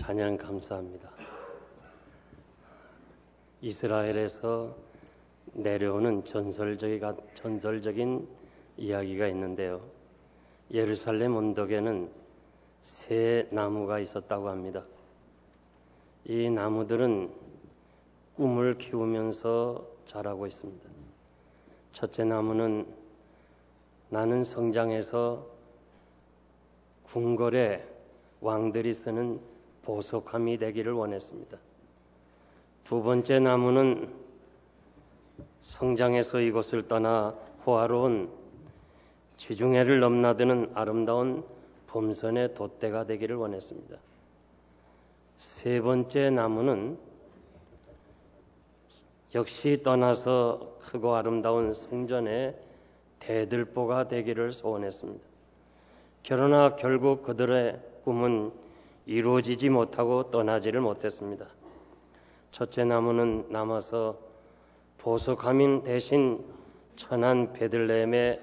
찬양 감사합니다. 이스라엘에서 내려오는 전설적인 이야기가 있는데요. 예루살렘 언덕에는 새 나무가 있었다고 합니다. 이 나무들은 꿈을 키우면서 자라고 있습니다. 첫째 나무는 나는 성장해서 궁궐에 왕들이 쓰는 보석함이 되기를 원했습니다. 두 번째 나무는 성장해서 이곳을 떠나 호화로운 지중해를 넘나드는 아름다운 범선의 돛대가 되기를 원했습니다. 세 번째 나무는 역시 떠나서 크고 아름다운 성전의 대들보가 되기를 소원했습니다. 그러나 결국 그들의 꿈은 이루어지지 못하고 떠나지를 못했습니다. 첫째 나무는 남아서 보석함인 대신 천한 베들레헴의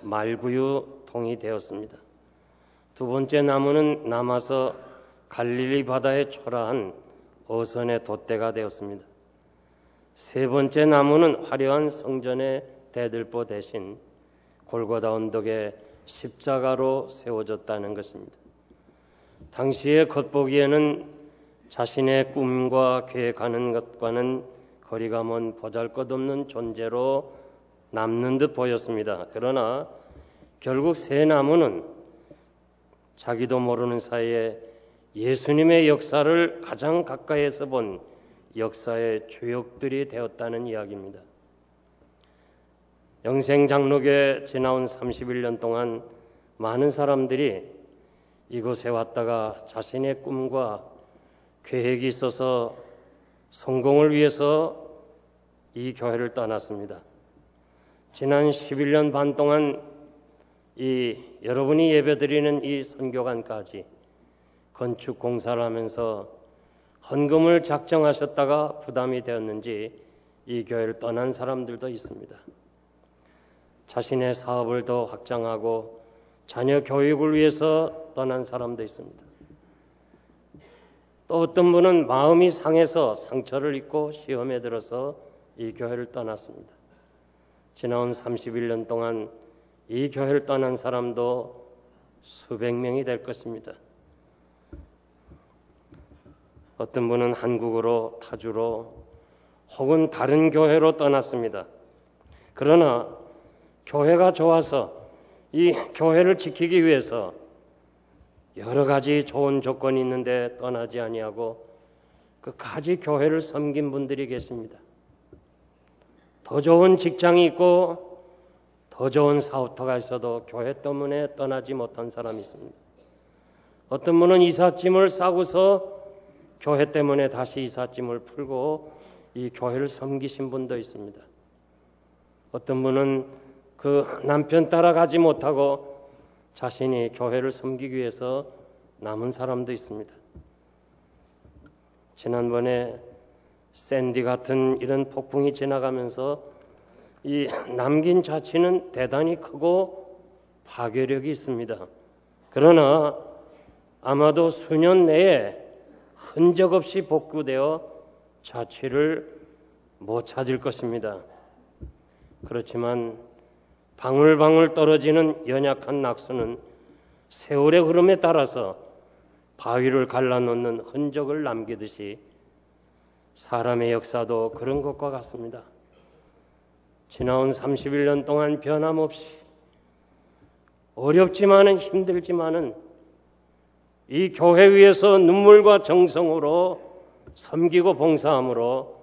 말구유통이 되었습니다. 두 번째 나무는 남아서 갈릴리 바다에 초라한 어선의 돛대가 되었습니다. 세 번째 나무는 화려한 성전의 대들보 대신 골고다 언덕에 십자가로 세워졌다는 것입니다. 당시에 겉보기에는 자신의 꿈과 계획하는 것과는 거리가 먼 보잘것없는 존재로 남는 듯 보였습니다. 그러나 결국 새 나무는 자기도 모르는 사이에 예수님의 역사를 가장 가까이에서 본 역사의 주역들이 되었다는 이야기입니다. 영생장로교에 지나온 31년 동안 많은 사람들이 이곳에 왔다가 자신의 꿈과 계획이 있어서 성공을 위해서 이 교회를 떠났습니다. 지난 11년 반 동안 여러분이 예배드리는 이 선교관까지 건축 공사를 하면서 헌금을 작정하셨다가 부담이 되었는지 이 교회를 떠난 사람들도 있습니다. 자신의 사업을 더 확장하고 자녀 교육을 위해서 떠난 사람도 있습니다. 또 어떤 분은 마음이 상해서 상처를 입고 시험에 들어서 이 교회를 떠났습니다. 지나온 31년 동안 이 교회를 떠난 사람도 수백 명이 될 것입니다. 어떤 분은 한국으로, 타주로 혹은 다른 교회로 떠났습니다. 그러나 교회가 좋아서 이 교회를 지키기 위해서 여러 가지 좋은 조건이 있는데 떠나지 아니하고 끝까지 교회를 섬긴 분들이 계십니다. 더 좋은 직장이 있고 더 좋은 사업터가 있어도 교회 때문에 떠나지 못한 사람이 있습니다. 어떤 분은 이삿짐을 싸고서 교회 때문에 다시 이삿짐을 풀고 이 교회를 섬기신 분도 있습니다. 어떤 분은 그 남편 따라가지 못하고 자신이 교회를 섬기기 위해서 남은 사람도 있습니다. 지난번에 샌디 같은 이런 폭풍이 지나가면서 이 남긴 자취는 대단히 크고 파괴력이 있습니다. 그러나 아마도 수년 내에 흔적 없이 복구되어 자취를 못 찾을 것입니다. 그렇지만 방울방울 떨어지는 연약한 낙수는 세월의 흐름에 따라서 바위를 갈라놓는 흔적을 남기듯이 사람의 역사도 그런 것과 같습니다. 지나온 31년 동안 변함없이 어렵지만은 힘들지만은 이 교회 위에서 눈물과 정성으로 섬기고 봉사함으로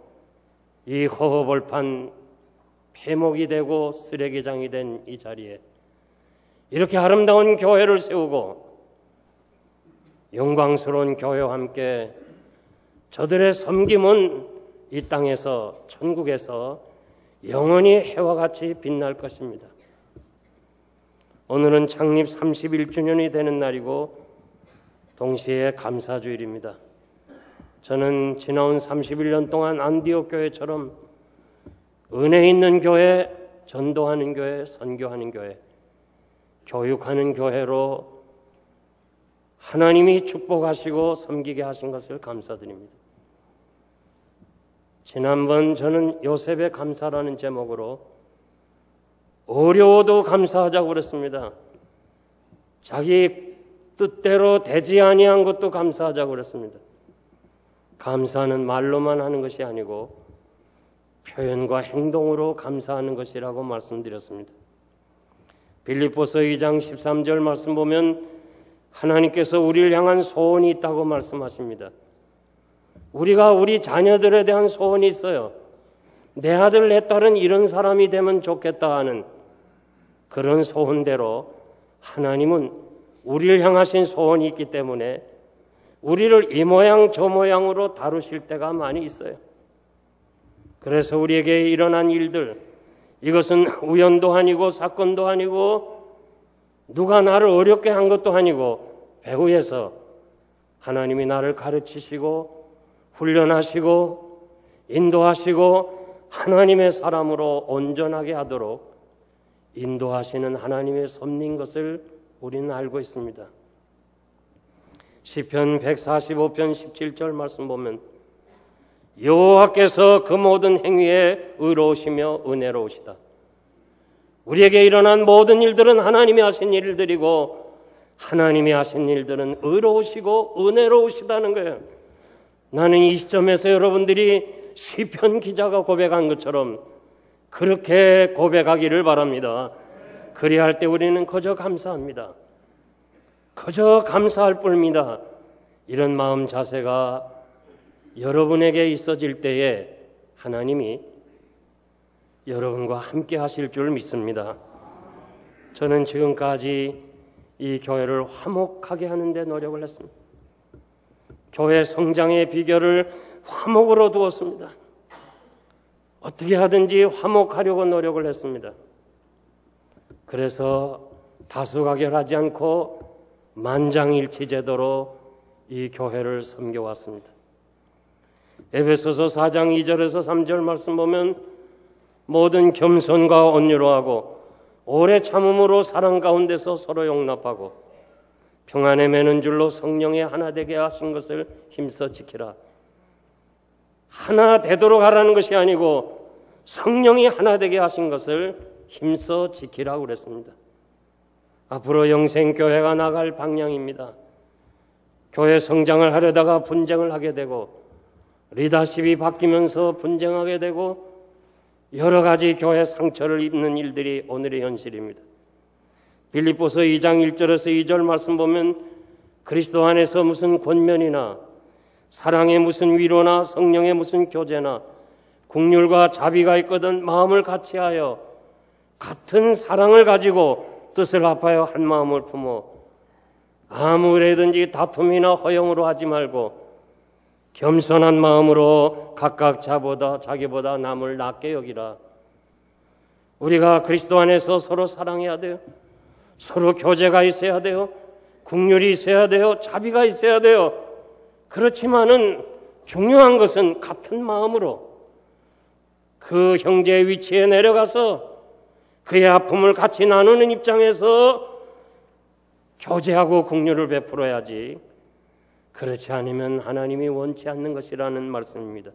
이 허허벌판 폐목이 되고 쓰레기장이 된 이 자리에 이렇게 아름다운 교회를 세우고 영광스러운 교회와 함께 저들의 섬김은 이 땅에서 천국에서 영원히 해와 같이 빛날 것입니다. 오늘은 창립 31주년이 되는 날이고 동시에 감사주일입니다. 저는 지나온 31년 동안 안디옥 교회처럼 은혜 있는 교회, 전도하는 교회, 선교하는 교회, 교육하는 교회로 하나님이 축복하시고 섬기게 하신 것을 감사드립니다. 지난번 저는 요셉의 감사라는 제목으로 어려워도 감사하자고 그랬습니다. 자기 뜻대로 되지 아니한 것도 감사하자고 그랬습니다. 감사는 말로만 하는 것이 아니고 표현과 행동으로 감사하는 것이라고 말씀드렸습니다. 빌립보서 2장 13절 말씀 보면 하나님께서 우리를 향한 소원이 있다고 말씀하십니다. 우리가 우리 자녀들에 대한 소원이 있어요. 내 아들 내 딸은 이런 사람이 되면 좋겠다 하는 그런 소원대로 하나님은 우리를 향하신 소원이 있기 때문에 우리를 이 모양 저 모양으로 다루실 때가 많이 있어요. 그래서 우리에게 일어난 일들, 이것은 우연도 아니고 사건도 아니고 누가 나를 어렵게 한 것도 아니고 배후에서 하나님이 나를 가르치시고 훈련하시고 인도하시고 하나님의 사람으로 온전하게 하도록 인도하시는 하나님의 섭리인 것을 우리는 알고 있습니다. 시편 145편 17절 말씀 보면 여호와께서 그 모든 행위에 의로우시며 은혜로우시다. 우리에게 일어난 모든 일들은 하나님이 하신 일들이고 하나님이 하신 일들은 의로우시고 은혜로우시다는 거예요. 나는 이 시점에서 여러분들이 시편 기자가 고백한 것처럼 그렇게 고백하기를 바랍니다. 그리할 때 우리는 그저 감사합니다. 그저 감사할 뿐입니다. 이런 마음 자세가 여러분에게 있어질 때에 하나님이 여러분과 함께 하실 줄 믿습니다. 저는 지금까지 이 교회를 화목하게 하는 데 노력을 했습니다. 교회 성장의 비결을 화목으로 두었습니다. 어떻게 하든지 화목하려고 노력을 했습니다. 그래서 다수가결하지 않고 만장일치 제도로 이 교회를 섬겨왔습니다. 에베소서 4장 2절에서 3절 말씀 보면 모든 겸손과 온유로 하고 오래 참음으로 사랑 가운데서 서로 용납하고 평안에 매는 줄로 성령에 하나 되게 하신 것을 힘써 지키라. 하나 되도록 하라는 것이 아니고 성령이 하나 되게 하신 것을 힘써 지키라고 그랬습니다. 앞으로 영생교회가 나갈 방향입니다. 교회 성장을 하려다가 분쟁을 하게 되고 리더십이 바뀌면서 분쟁하게 되고 여러 가지 교회 상처를 입는 일들이 오늘의 현실입니다. 빌립보서 2장 1절에서 2절 말씀 보면 그리스도 안에서 무슨 권면이나 사랑의 무슨 위로나 성령의 무슨 교제나 국률과 자비가 있거든 마음을 같이하여 같은 사랑을 가지고 뜻을 합하여 한 마음을 품어 아무래든지 다툼이나 허용으로 하지 말고 겸손한 마음으로 각각 자기보다 남을 낮게 여기라. 우리가 그리스도 안에서 서로 사랑해야 돼요. 서로 교제가 있어야 돼요. 국률이 있어야 돼요. 자비가 있어야 돼요. 그렇지만은 중요한 것은 같은 마음으로 그 형제의 위치에 내려가서 그의 아픔을 같이 나누는 입장에서 교제하고 국률을 베풀어야지. 그렇지 않으면 하나님이 원치 않는 것이라는 말씀입니다.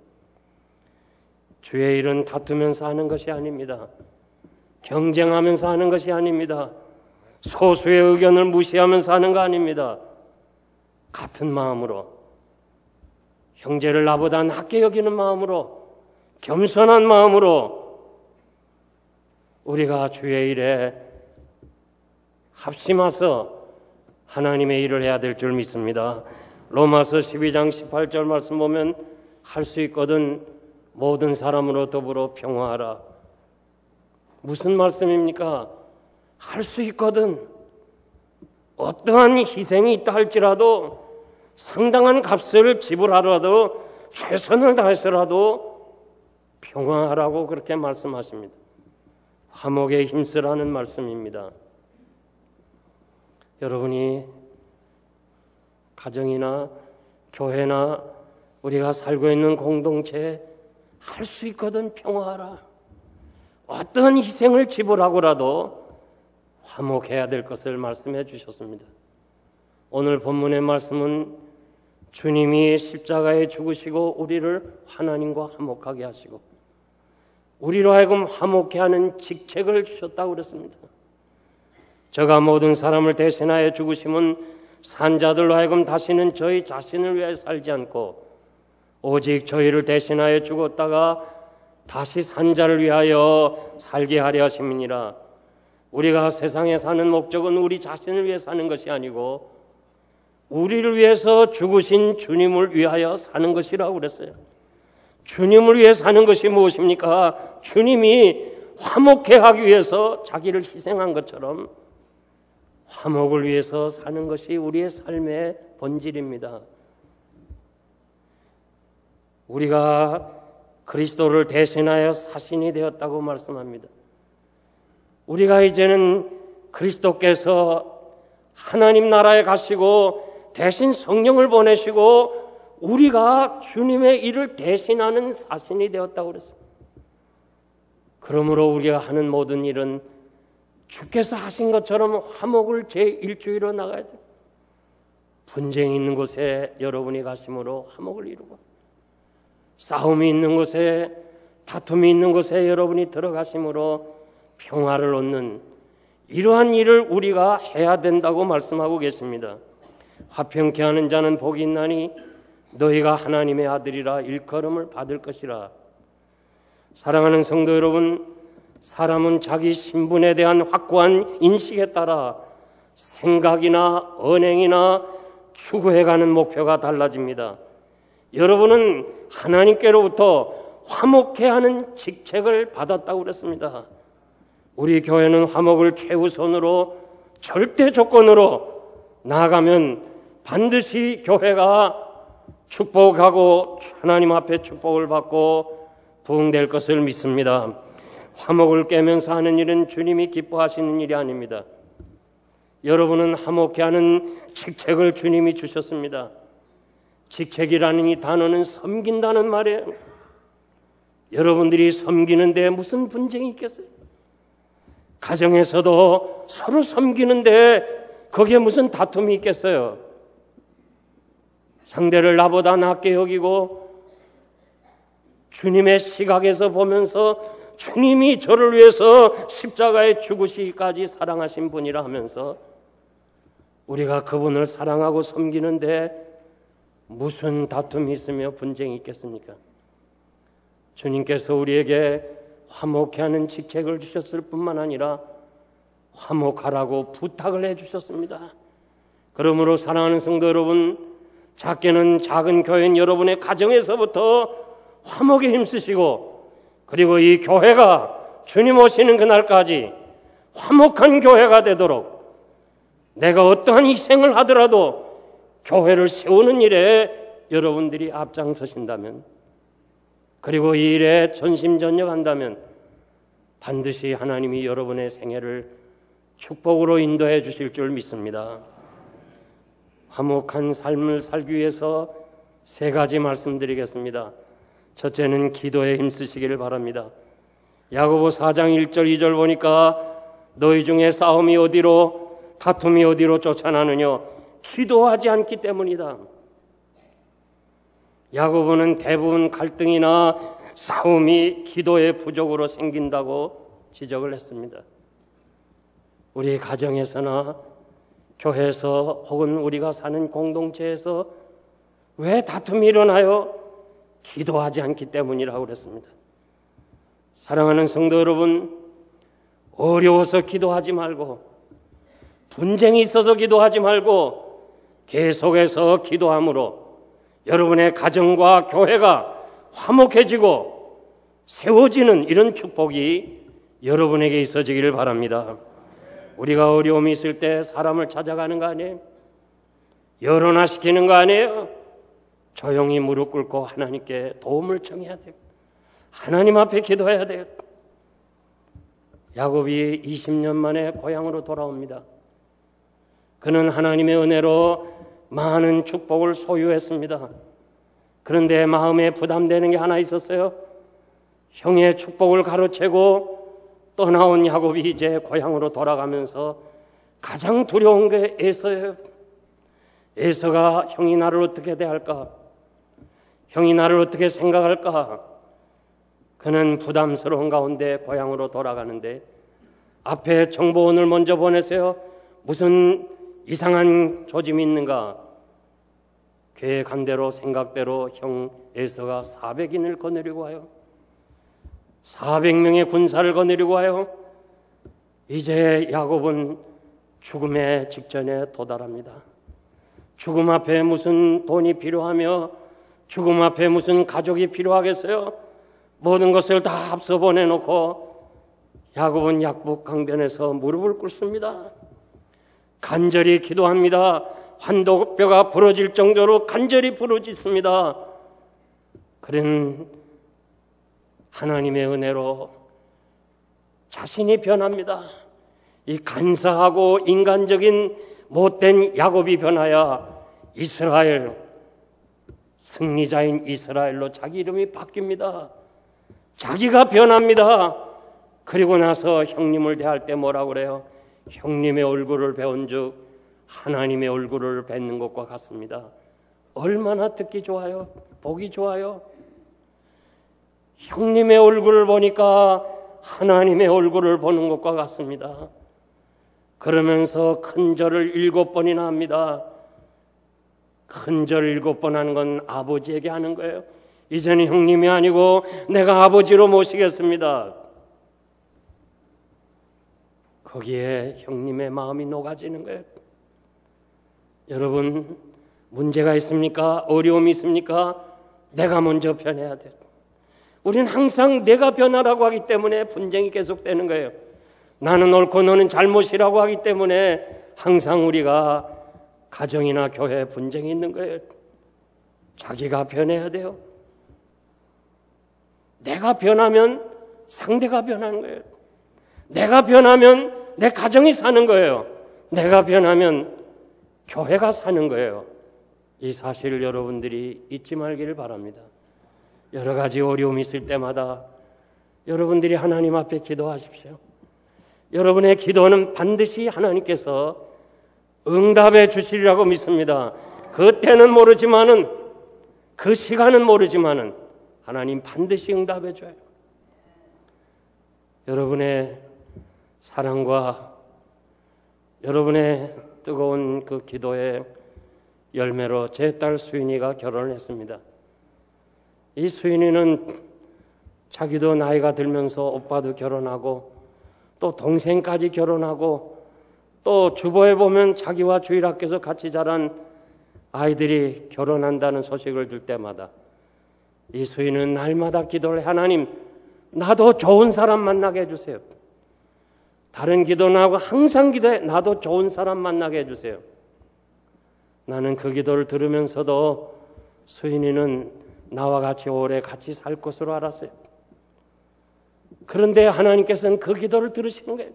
주의 일은 다투면서 하는 것이 아닙니다. 경쟁하면서 하는 것이 아닙니다. 소수의 의견을 무시하면서 하는 거 아닙니다. 같은 마음으로 형제를 나보다 낮게 여기는 마음으로 겸손한 마음으로 우리가 주의 일에 합심해서 하나님의 일을 해야 될 줄 믿습니다. 로마서 12장 18절 말씀 보면 할 수 있거든 모든 사람으로 더불어 평화하라. 무슨 말씀입니까? 할 수 있거든 어떠한 희생이 있다 할지라도 상당한 값을 지불하더라도 최선을 다해서라도 평화하라고 그렇게 말씀하십니다. 화목에 힘쓰라는 말씀입니다. 여러분이 가정이나 교회나 우리가 살고 있는 공동체에 할 수 있거든 평화하라. 어떤 희생을 지불하고라도 화목해야 될 것을 말씀해 주셨습니다. 오늘 본문의 말씀은 주님이 십자가에 죽으시고 우리를 하나님과 화목하게 하시고 우리로 하여금 화목해 하는 직책을 주셨다고 그랬습니다. 저가 모든 사람을 대신하여 죽으심은 산자들로 하여금 다시는 저희 자신을 위해 살지 않고 오직 저희를 대신하여 죽었다가 다시 산자를 위하여 살게 하려 하심이니라. 우리가 세상에 사는 목적은 우리 자신을 위해 사는 것이 아니고 우리를 위해서 죽으신 주님을 위하여 사는 것이라고 그랬어요. 주님을 위해 사는 것이 무엇입니까? 주님이 화목해 하기 위해서 자기를 희생한 것처럼 화목을 위해서 사는 것이 우리의 삶의 본질입니다. 우리가 그리스도를 대신하여 사신이 되었다고 말씀합니다. 우리가 이제는 그리스도께서 하나님 나라에 가시고 대신 성령을 보내시고 우리가 주님의 일을 대신하는 사신이 되었다고 그랬습니다. 그러므로 우리가 하는 모든 일은 주께서 하신 것처럼 화목을 제1주의로 나가야 돼요. 분쟁이 있는 곳에 여러분이 가심으로 화목을 이루고 싸움이 있는 곳에 다툼이 있는 곳에 여러분이 들어가심으로 평화를 얻는 이러한 일을 우리가 해야 된다고 말씀하고 계십니다. 화평케 하는 자는 복이 있나니 너희가 하나님의 아들이라 일컬음을 받을 것이라. 사랑하는 성도 여러분, 사람은 자기 신분에 대한 확고한 인식에 따라 생각이나 언행이나 추구해가는 목표가 달라집니다. 여러분은 하나님께로부터 화목해 하는 직책을 받았다고 그랬습니다. 우리 교회는 화목을 최우선으로 절대 조건으로 나아가면 반드시 교회가 축복하고 하나님 앞에 축복을 받고 부흥될 것을 믿습니다. 화목을 깨면서 하는 일은 주님이 기뻐하시는 일이 아닙니다. 여러분은 화목해 하는 직책을 주님이 주셨습니다. 직책이라는 이 단어는 섬긴다는 말이에요. 여러분들이 섬기는데 무슨 분쟁이 있겠어요? 가정에서도 서로 섬기는데 거기에 무슨 다툼이 있겠어요? 상대를 나보다 낫게 여기고 주님의 시각에서 보면서 주님이 저를 위해서 십자가에 죽으시기까지 사랑하신 분이라 하면서 우리가 그분을 사랑하고 섬기는데 무슨 다툼이 있으며 분쟁이 있겠습니까? 주님께서 우리에게 화목해 하는 직책을 주셨을 뿐만 아니라 화목하라고 부탁을 해주셨습니다. 그러므로 사랑하는 성도 여러분, 작게는 작은 교회인 여러분의 가정에서부터 화목에 힘쓰시고 그리고 이 교회가 주님 오시는 그날까지 화목한 교회가 되도록 내가 어떠한 희생을 하더라도 교회를 세우는 일에 여러분들이 앞장서신다면 그리고 이 일에 전심전력한다면 반드시 하나님이 여러분의 생애를 축복으로 인도해 주실 줄 믿습니다. 화목한 삶을 살기 위해서 세 가지 말씀드리겠습니다. 첫째는 기도에 힘쓰시기를 바랍니다. 야고보 4장 1절 2절 보니까 너희 중에 싸움이 어디로 다툼이 어디로 쫓아나느냐 기도하지 않기 때문이다. 야고보는 대부분 갈등이나 싸움이 기도의 부족으로 생긴다고 지적을 했습니다. 우리 가정에서나 교회에서 혹은 우리가 사는 공동체에서 왜 다툼이 일어나요? 기도하지 않기 때문이라고 그랬습니다. 사랑하는 성도 여러분, 어려워서 기도하지 말고 분쟁이 있어서 기도하지 말고 계속해서 기도함으로 여러분의 가정과 교회가 화목해지고 세워지는 이런 축복이 여러분에게 있어지기를 바랍니다. 우리가 어려움이 있을 때 사람을 찾아가는 거 아니에요? 여론화시키는 거 아니에요? 조용히 무릎 꿇고 하나님께 도움을 청해야 돼요. 하나님 앞에 기도해야 돼요. 야곱이 20년 만에 고향으로 돌아옵니다. 그는 하나님의 은혜로 많은 축복을 소유했습니다. 그런데 마음에 부담되는 게 하나 있었어요. 형의 축복을 가로채고 떠나온 야곱이 이제 고향으로 돌아가면서 가장 두려운 게 에서예요. 에서가 형이 나를 어떻게 대할까? 형이 나를 어떻게 생각할까? 그는 부담스러운 가운데 고향으로 돌아가는데 앞에 정보원을 먼저 보내세요. 무슨 이상한 조짐이 있는가? 계획한 대로 생각대로 형 에서가 400인을 거느리고 와요. 400명의 군사를 거느리고 와요. 이제 야곱은 죽음의 직전에 도달합니다. 죽음 앞에 무슨 돈이 필요하며 죽음 앞에 무슨 가족이 필요하겠어요? 모든 것을 다 앞서 보내놓고 야곱은 약복 강변에서 무릎을 꿇습니다. 간절히 기도합니다. 환도뼈가 부러질 정도로 간절히 부르짖습니다. 그런 하나님의 은혜로 자신이 변합니다. 이 간사하고 인간적인 못된 야곱이 변하여 이스라엘, 승리자인 이스라엘로 자기 이름이 바뀝니다. 자기가 변합니다. 그리고 나서 형님을 대할 때 뭐라고 그래요? 형님의 얼굴을 배운 즉 하나님의 얼굴을 뵙는 것과 같습니다. 얼마나 듣기 좋아요? 보기 좋아요? 형님의 얼굴을 보니까 하나님의 얼굴을 보는 것과 같습니다. 그러면서 큰 절을 7번이나 합니다. 큰 절을 7번 하는 건 아버지에게 하는 거예요. 이제는 형님이 아니고 내가 아버지로 모시겠습니다. 거기에 형님의 마음이 녹아지는 거예요. 여러분, 문제가 있습니까? 어려움이 있습니까? 내가 먼저 변해야 돼요. 우리는 항상 내가 변하라고 하기 때문에 분쟁이 계속되는 거예요. 나는 옳고 너는 잘못이라고 하기 때문에 항상 우리가 가정이나 교회에 분쟁이 있는 거예요. 자기가 변해야 돼요. 내가 변하면 상대가 변하는 거예요. 내가 변하면 내 가정이 사는 거예요. 내가 변하면 교회가 사는 거예요. 이 사실을 여러분들이 잊지 말기를 바랍니다. 여러 가지 어려움이 있을 때마다 여러분들이 하나님 앞에 기도하십시오. 여러분의 기도는 반드시 하나님께서 응답해 주시리라고 믿습니다. 그때는 모르지만은, 그 시간은 모르지만은 하나님 반드시 응답해 줘요. 여러분의 사랑과 여러분의 뜨거운 그 기도의 열매로 제 딸 수인이가 결혼을 했습니다. 이 수인이는 자기도 나이가 들면서 오빠도 결혼하고 또 동생까지 결혼하고 또 주보에 보면 자기와 주일학교에서 같이 자란 아이들이 결혼한다는 소식을 들 때마다 이 수인은 날마다 기도를 해. 하나님, 나도 좋은 사람 만나게 해주세요. 다른 기도는 하고 항상 기도해. 나도 좋은 사람 만나게 해주세요. 나는 그 기도를 들으면서도 수인이는 나와 같이 오래 같이 살 것으로 알았어요. 그런데 하나님께서는 그 기도를 들으시는 거예요.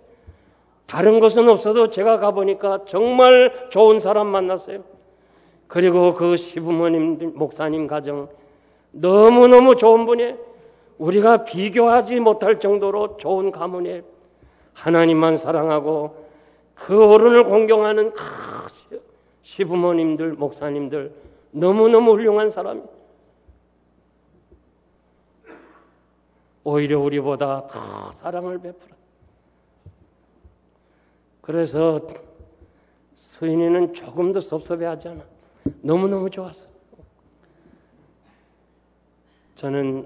다른 것은 없어도 제가 가보니까 정말 좋은 사람 만났어요. 그리고 그 시부모님, 목사님 가정 너무너무 좋은 분이에요. 우리가 비교하지 못할 정도로 좋은 가문이에요. 하나님만 사랑하고 그 어른을 공경하는 시부모님들, 목사님들 너무너무 훌륭한 사람이에요. 오히려 우리보다 더 사랑을 베풀어. 그래서 수인이는 조금도 섭섭해하지 않아. 너무너무 좋았어. 저는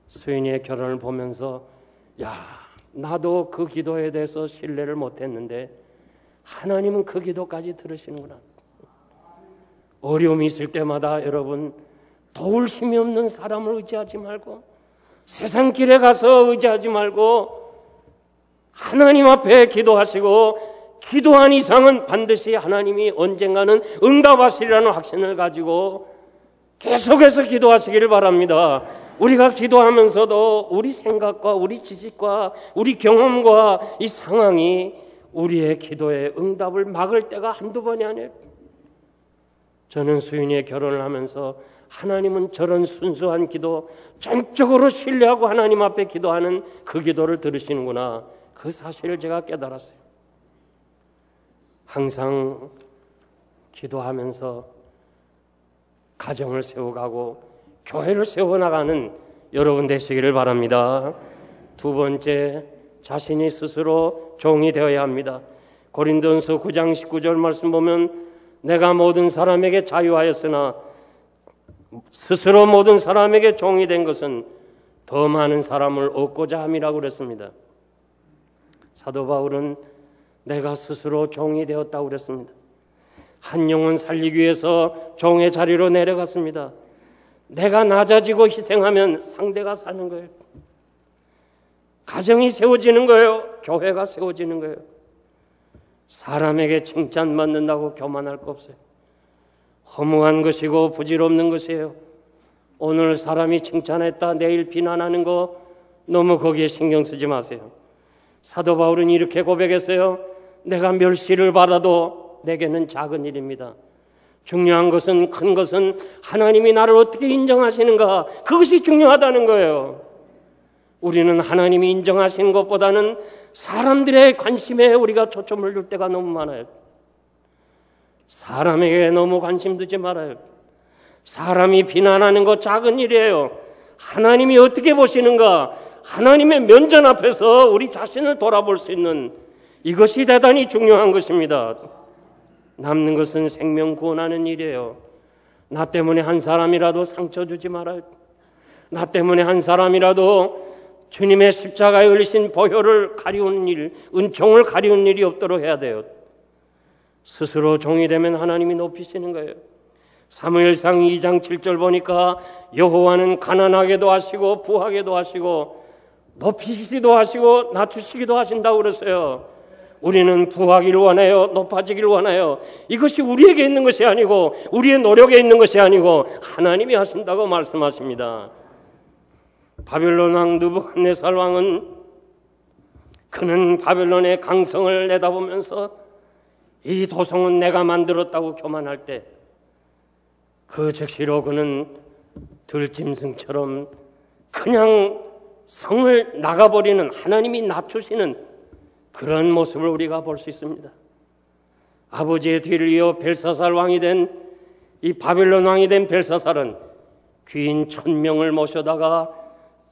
수인이의 결혼을 보면서 나도 그 기도에 대해서 신뢰를 못했는데 하나님은 그 기도까지 들으시는구나. 어려움이 있을 때마다 여러분 도울 힘이 없는 사람을 의지하지 말고 세상 길에 가서 의지하지 말고 하나님 앞에 기도하시고 기도한 이상은 반드시 하나님이 언젠가는 응답하시리라는 확신을 가지고 계속해서 기도하시기를 바랍니다. 우리가 기도하면서도 우리 생각과 우리 지식과 우리 경험과 이 상황이 우리의 기도의 응답을 막을 때가 한두 번이 아니에요. 저는 수인이의 결혼을 하면서 하나님은 저런 순수한 기도, 전적으로 신뢰하고 하나님 앞에 기도하는 그 기도를 들으시는구나. 그 사실을 제가 깨달았어요. 항상 기도하면서 가정을 세워가고 교회를 세워나가는 여러분 되시기를 바랍니다. 두 번째, 자신이 스스로 종이 되어야 합니다. 고린도전서 9장 19절 말씀 보면 내가 모든 사람에게 자유하였으나 스스로 모든 사람에게 종이 된 것은 더 많은 사람을 얻고자 함이라고 그랬습니다. 사도 바울은 내가 스스로 종이 되었다고 그랬습니다. 한 영혼 살리기 위해서 종의 자리로 내려갔습니다. 내가 낮아지고 희생하면 상대가 사는 거예요. 가정이 세워지는 거예요. 교회가 세워지는 거예요. 사람에게 칭찬받는다고 교만할 거 없어요. 허무한 것이고 부질없는 것이에요. 오늘 사람이 칭찬했다 내일 비난하는 거 너무 거기에 신경 쓰지 마세요. 사도 바울은 이렇게 고백했어요. 내가 멸시를 받아도 내게는 작은 일입니다. 중요한 것은, 큰 것은 하나님이 나를 어떻게 인정하시는가, 그것이 중요하다는 거예요. 우리는 하나님이 인정하시는 것보다는 사람들의 관심에 우리가 초점을 둘 때가 너무 많아요. 사람에게 너무 관심 두지 말아요. 사람이 비난하는 거 작은 일이에요. 하나님이 어떻게 보시는가, 하나님의 면전 앞에서 우리 자신을 돌아볼 수 있는 이것이 대단히 중요한 것입니다. 남는 것은 생명 구원하는 일이에요. 나 때문에 한 사람이라도 상처 주지 말아요. 나 때문에 한 사람이라도 주님의 십자가에 흘리신 보혈을 가리우는 일, 은총을 가리우는 일이 없도록 해야 돼요. 스스로 종이 되면 하나님이 높이시는 거예요. 사무엘상 2장 7절 보니까 여호와는 가난하게도 하시고 부하게도 하시고 높이시기도 하시고 낮추시기도 하신다고 그랬어요. 우리는 부하기를 원해요. 높아지기를 원해요. 이것이 우리에게 있는 것이 아니고 우리의 노력에 있는 것이 아니고 하나님이 하신다고 말씀하십니다. 바벨론 왕 느부갓네살 왕은 그는 바벨론의 강성을 내다보면서 이 도성은 내가 만들었다고 교만할 때 그 즉시로 그는 들짐승처럼 그냥 성을 나가버리는, 하나님이 낮추시는 그런 모습을 우리가 볼 수 있습니다. 아버지의 뒤를 이어 벨사살 왕이 된, 이 바벨론 왕이 된 벨사살은 귀인 1000명을 모셔다가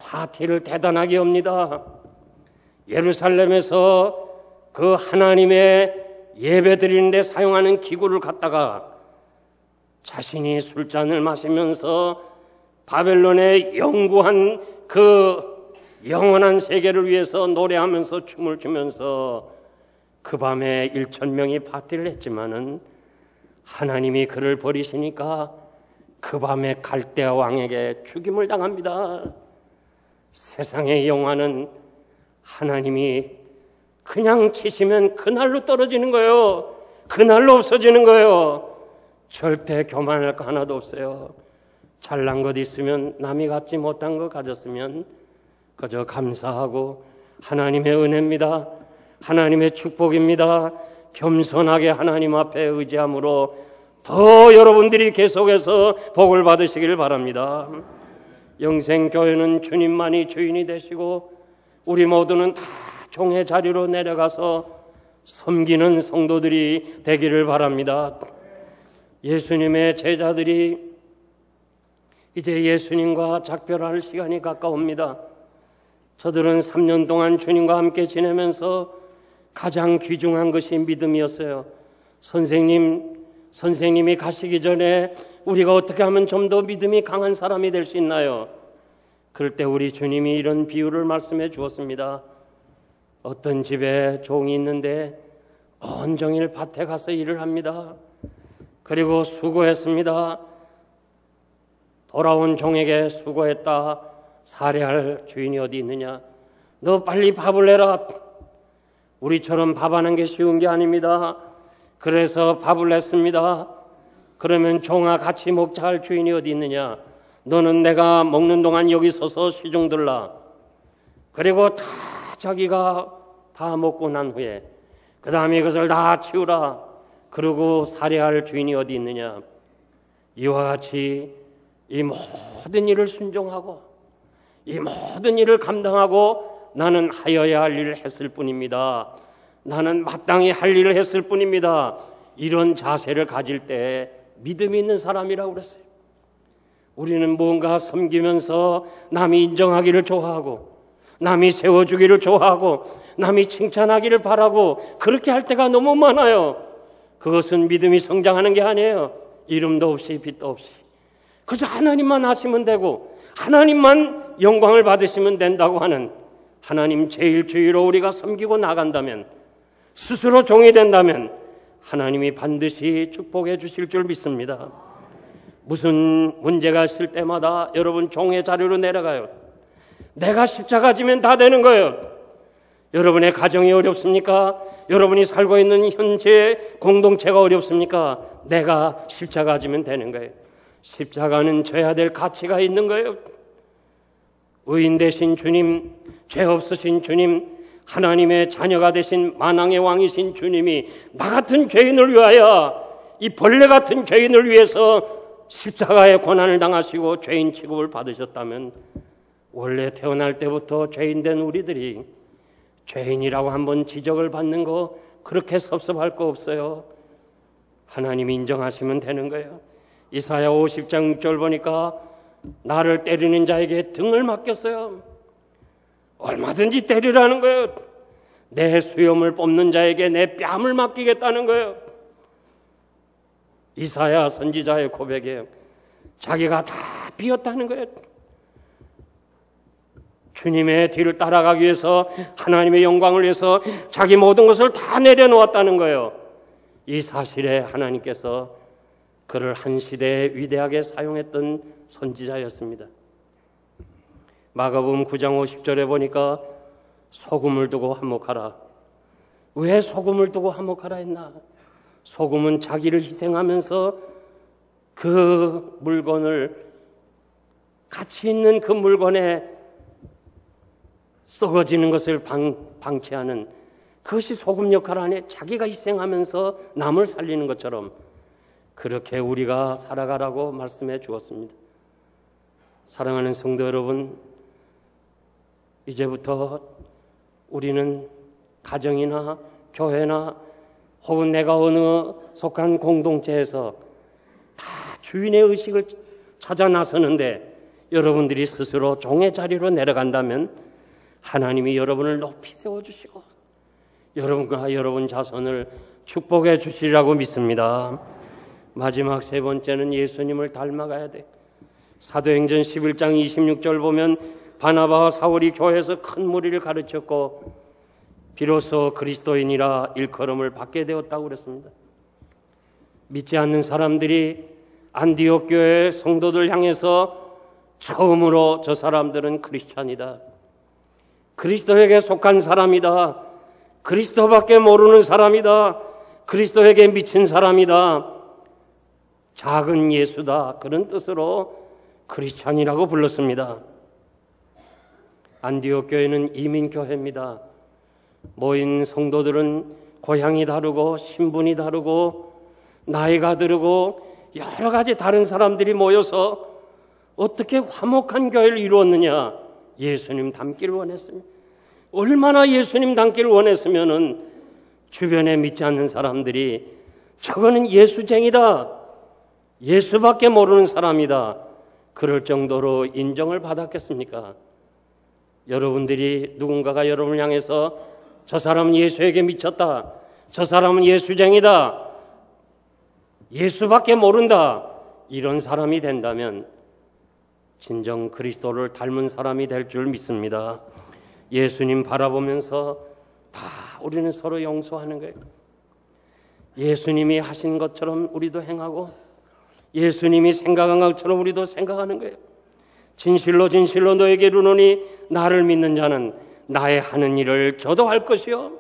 파티를 대단하게 합니다. 예루살렘에서 그 하나님의 예배 드리는데 사용하는 기구를 갖다가 자신이 술잔을 마시면서 바벨론의 영구한 그 영원한 세계를 위해서 노래하면서 춤을 추면서 그 밤에 1000명이 파티를 했지만은 하나님이 그를 버리시니까 그 밤에 갈대아 왕에게 죽임을 당합니다. 세상의 영화는 하나님이 그냥 치시면 그날로 떨어지는 거예요. 그날로 없어지는 거예요. 절대 교만할 거 하나도 없어요. 잘난 것 있으면, 남이 갖지 못한 거 가졌으면 그저 감사하고 하나님의 은혜입니다. 하나님의 축복입니다. 겸손하게 하나님 앞에 의지함으로 더 여러분들이 계속해서 복을 받으시길 바랍니다. 영생교회는 주님만이 주인이 되시고 우리 모두는 다 종의 자리로 내려가서 섬기는 성도들이 되기를 바랍니다. 예수님의 제자들이 이제 예수님과 작별할 시간이 가까웁니다. 저들은 3년 동안 주님과 함께 지내면서 가장 귀중한 것이 믿음이었어요. 선생님이 가시기 전에 우리가 어떻게 하면 좀 더 믿음이 강한 사람이 될 수 있나요? 그럴 때 우리 주님이 이런 비유를 말씀해 주었습니다. 어떤 집에 종이 있는데 온종일 밭에 가서 일을 합니다. 그리고 수고했습니다. 돌아온 종에게 수고했다. 살해할 주인이 어디 있느냐? 너 빨리 밥을 내라. 우리처럼 밥 하는 게 쉬운 게 아닙니다. 그래서 밥을 냈습니다. 그러면 종아 같이 먹자 할 주인이 어디 있느냐? 너는 내가 먹는 동안 여기 서서 시중 들라. 그리고 다 자기가 다 먹고 난 후에 그 다음에 그것을 다 치우라. 그리고 살해할 주인이 어디 있느냐? 이와 같이 이 모든 일을 순종하고 이 모든 일을 감당하고 나는 하여야 할 일을 했을 뿐입니다. 나는 마땅히 할 일을 했을 뿐입니다. 이런 자세를 가질 때 믿음이 있는 사람이라고 그랬어요. 우리는 무언가 섬기면서 남이 인정하기를 좋아하고, 남이 세워주기를 좋아하고, 남이 칭찬하기를 바라고, 그렇게 할 때가 너무 많아요. 그것은 믿음이 성장하는 게 아니에요. 이름도 없이 빛도 없이 그저 하나님만 하시면 되고, 하나님만 영광을 받으시면 된다고 하는 하나님 제일주의로 우리가 섬기고 나간다면, 스스로 종이 된다면 하나님이 반드시 축복해 주실 줄 믿습니다. 무슨 문제가 있을 때마다 여러분 종의 자리로 내려가요. 내가 십자가 지면 다 되는 거예요. 여러분의 가정이 어렵습니까? 여러분이 살고 있는 현재 공동체가 어렵습니까? 내가 십자가 지면 되는 거예요. 십자가는 져야 될 가치가 있는 거예요. 의인 되신 주님, 죄 없으신 주님, 하나님의 자녀가 되신 만왕의 왕이신 주님이 나 같은 죄인을 위하여, 이 벌레 같은 죄인을 위해서 십자가의 고난을 당하시고 죄인 취급을 받으셨다면, 원래 태어날 때부터 죄인된 우리들이 죄인이라고 한번 지적을 받는 거 그렇게 섭섭할 거 없어요. 하나님이 인정하시면 되는 거예요. 이사야 50장 6절 보니까 나를 때리는 자에게 등을 맡겼어요. 얼마든지 때리라는 거예요. 내 수염을 뽑는 자에게 내 뺨을 맡기겠다는 거예요. 이사야 선지자의 고백에 자기가 다 비었다는 거예요. 주님의 뒤를 따라가기 위해서, 하나님의 영광을 위해서 자기 모든 것을 다 내려놓았다는 거예요. 이 사실에 하나님께서 그를 한 시대에 위대하게 사용했던 선지자였습니다. 마가복음 9장 50절에 보니까 소금을 두고 한몫하라. 왜 소금을 두고 한몫하라 했나? 소금은 자기를 희생하면서 그 물건을, 가치 있는 그 물건에 썩어지는 것을 방치하는, 그것이 소금 역할 안에 자기가 희생하면서 남을 살리는 것처럼 그렇게 우리가 살아가라고 말씀해 주었습니다. 사랑하는 성도 여러분, 이제부터 우리는 가정이나 교회나 혹은 내가 어느 속한 공동체에서 다 주인의 의식을 찾아 나서는데, 여러분들이 스스로 종의 자리로 내려간다면 하나님이 여러분을 높이 세워주시고 여러분과 여러분 자손을 축복해 주시리라고 믿습니다. 마지막 세 번째는 예수님을 닮아가야 돼. 사도행전 11장 26절 보면 바나바와 사울이 교회에서 큰 무리를 가르쳤고 비로소 그리스도인이라 일컬음을 받게 되었다고 그랬습니다. 믿지 않는 사람들이 안디옥 교회 성도들 향해서 처음으로 저 사람들은 크리스찬이다, 그리스도에게 속한 사람이다, 그리스도밖에 모르는 사람이다, 그리스도에게 미친 사람이다, 작은 예수다, 그런 뜻으로 크리스찬이라고 불렀습니다. 안디옥 교회는 이민교회입니다. 모인 성도들은 고향이 다르고 신분이 다르고 나이가 다르고 여러 가지 다른 사람들이 모여서 어떻게 화목한 교회를 이루었느냐? 예수님 닮기를 원했습니다. 얼마나 예수님 닮기를 원했으면은 주변에 믿지 않는 사람들이 저거는 예수쟁이다, 예수밖에 모르는 사람이다, 그럴 정도로 인정을 받았겠습니까? 여러분들이, 누군가가 여러분을 향해서 저 사람은 예수에게 미쳤다, 저 사람은 예수쟁이다, 예수밖에 모른다, 이런 사람이 된다면 진정 그리스도를 닮은 사람이 될 줄 믿습니다. 예수님 바라보면서 다 우리는 서로 용서하는 거예요. 예수님이 하신 것처럼 우리도 행하고 예수님이 생각한 것처럼 우리도 생각하는 거예요. 진실로 진실로 너에게 이르노니 나를 믿는 자는 나의 하는 일을 저도 할 것이요.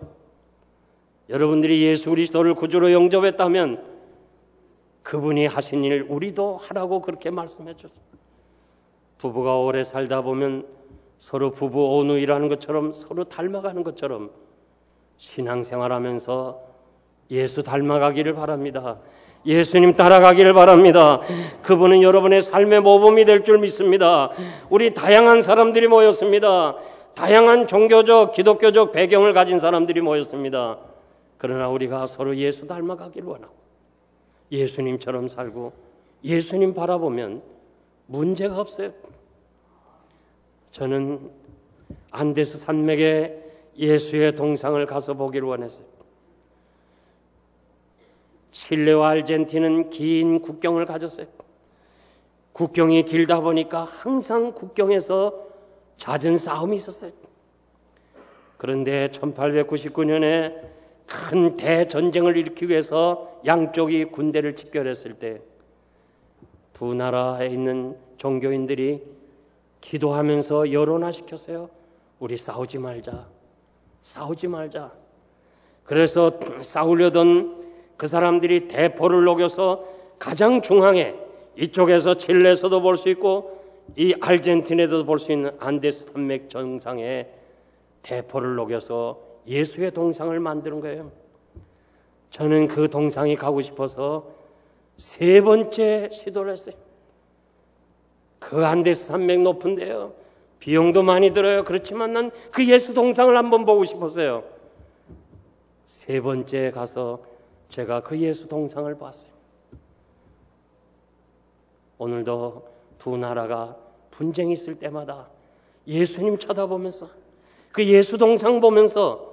여러분들이 예수 그리스도를 구주로 영접했다면 그분이 하신 일 우리도 하라고 그렇게 말씀해 줬어요. 부부가 오래 살다 보면 서로 부부 온누이라는 것처럼 서로 닮아가는 것처럼 신앙생활하면서 예수 닮아가기를 바랍니다. 예수님 따라가기를 바랍니다. 그분은 여러분의 삶의 모범이 될 줄 믿습니다. 우리 다양한 사람들이 모였습니다. 다양한 종교적, 기독교적 배경을 가진 사람들이 모였습니다. 그러나 우리가 서로 예수 닮아가기를 원하고 예수님처럼 살고 예수님 바라보면 문제가 없어요. 저는 안데스 산맥에 예수의 동상을 가서 보기를 원했어요. 칠레와 아르헨티나는 긴 국경을 가졌어요. 국경이 길다 보니까 항상 국경에서 잦은 싸움이 있었어요. 그런데 1899년에 큰 대전쟁을 일으키기 위해서 양쪽이 군대를 집결했을 때 두 나라에 있는 종교인들이 기도하면서 여론화시켰어요. 우리 싸우지 말자. 싸우지 말자. 그래서 싸우려던 그 사람들이 대포를 녹여서 가장 중앙에, 이쪽에서 칠레에서도 볼 수 있고 이 아르헨티나에도 볼 수 있는 안데스 산맥 정상에 대포를 녹여서 예수의 동상을 만드는 거예요. 저는 그 동상이 가고 싶어서 3번째 시도를 했어요. 그 안데스 산맥 높은데요, 비용도 많이 들어요. 그렇지만 난 그 예수 동상을 한번 보고 싶었어요. 3번째 가서 제가 그 예수 동상을 봤어요. 오늘도 두 나라가 분쟁이 있을 때마다 예수님 쳐다보면서 그 예수 동상 보면서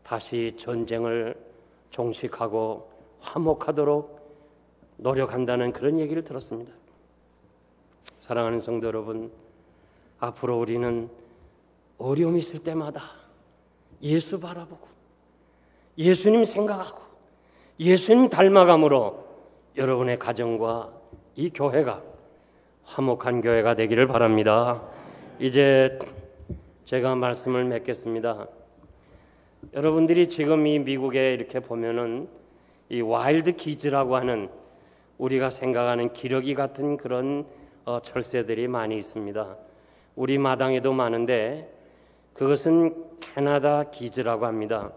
다시 전쟁을 종식하고 화목하도록 노력한다는 그런 얘기를 들었습니다. 사랑하는 성도 여러분, 앞으로 우리는 어려움이 있을 때마다 예수 바라보고 예수님 생각하고 예수님 닮아감으로 여러분의 가정과 이 교회가 화목한 교회가 되기를 바랍니다. 이제 제가 말씀을 맺겠습니다. 여러분들이 지금 이 미국에 이렇게 보면은 이 와일드 키즈라고 하는 우리가 생각하는 기러기 같은 그런 철새들이 많이 있습니다. 우리 마당에도 많은데 그것은 캐나다 기즈라고 합니다.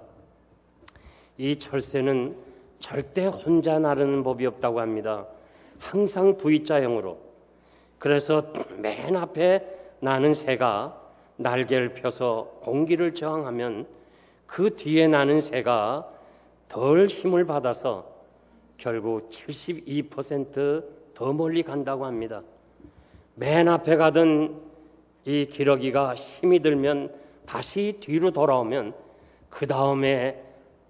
이 철새는 절대 혼자 나르는 법이 없다고 합니다. 항상 V자형으로. 그래서 맨 앞에 나는 새가 날개를 펴서 공기를 저항하면 그 뒤에 나는 새가 덜 힘을 받아서 결국 72% 더 멀리 간다고 합니다. 맨 앞에 가던 이 기러기가 힘이 들면 다시 뒤로 돌아오면 그 다음에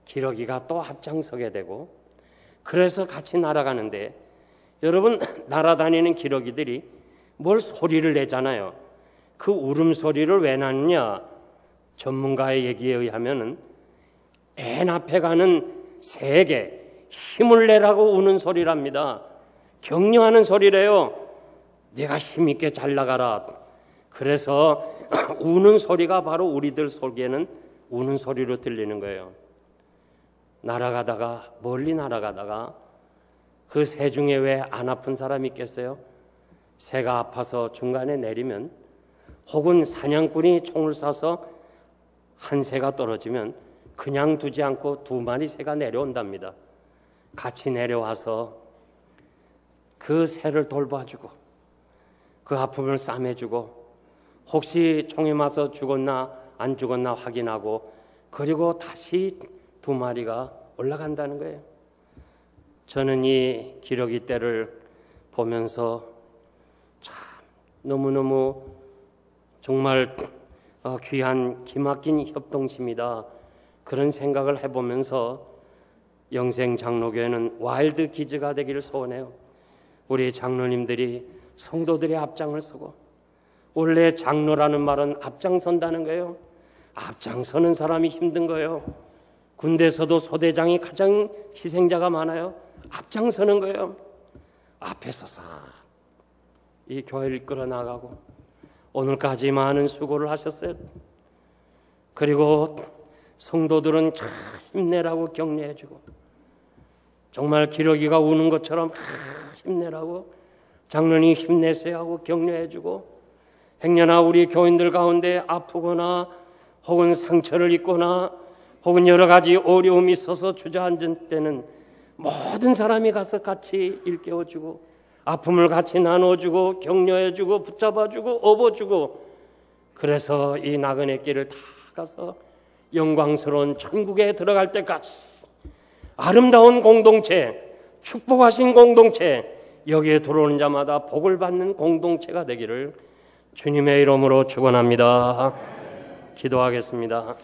기러기가 또 앞장서게 되고, 그래서 같이 날아가는데, 여러분 날아다니는 기러기들이 뭘 소리를 내잖아요. 그 울음소리를 왜 나느냐? 전문가의 얘기에 의하면은 맨 앞에 가는 새에게 힘을 내라고 우는 소리랍니다. 격려하는 소리래요. 네가 힘있게 잘 나가라. 그래서 우는 소리가 바로 우리들 속에는 우는 소리로 들리는 거예요. 날아가다가 멀리 날아가다가 그 새 중에 왜 안 아픈 사람이 있겠어요? 새가 아파서 중간에 내리면, 혹은 사냥꾼이 총을 쏴서 한 새가 떨어지면 그냥 두지 않고 2마리 새가 내려온답니다. 같이 내려와서 그 새를 돌봐주고 그 아픔을 싸매주고 혹시 총에 맞아 죽었나 안 죽었나 확인하고, 그리고 다시 2마리가 올라간다는 거예요. 저는 이 기러기 떼를 보면서 참 너무너무 정말 귀한 기막힌 협동심이다, 그런 생각을 해보면서 영생 장로교회는 와일드 키즈가 되기를 소원해요. 우리 장로님들이 성도들의 앞장을 서고, 원래 장로라는 말은 앞장선다는 거예요. 앞장서는 사람이 힘든 거예요. 군대에서도 소대장이 가장 희생자가 많아요. 앞장서는 거예요. 앞에 서서 이 교회를 이끌어 나가고 오늘까지 많은 수고를 하셨어요. 그리고 성도들은 참 힘내라고 격려해주고, 정말 기러기가 우는 것처럼 힘내라고 장로님 힘내세요 하고 격려해주고, 행여나 우리 교인들 가운데 아프거나 혹은 상처를 입거나 혹은 여러 가지 어려움이 있어서 주저앉은 때는 모든 사람이 가서 같이 일깨워주고 아픔을 같이 나눠주고 격려해주고 붙잡아주고 업어주고, 그래서 이 나그네 길을 다 가서 영광스러운 천국에 들어갈 때까지 아름다운 공동체, 축복하신 공동체, 여기에 들어오는 자마다 복을 받는 공동체가 되기를 주님의 이름으로 축원합니다. 기도하겠습니다.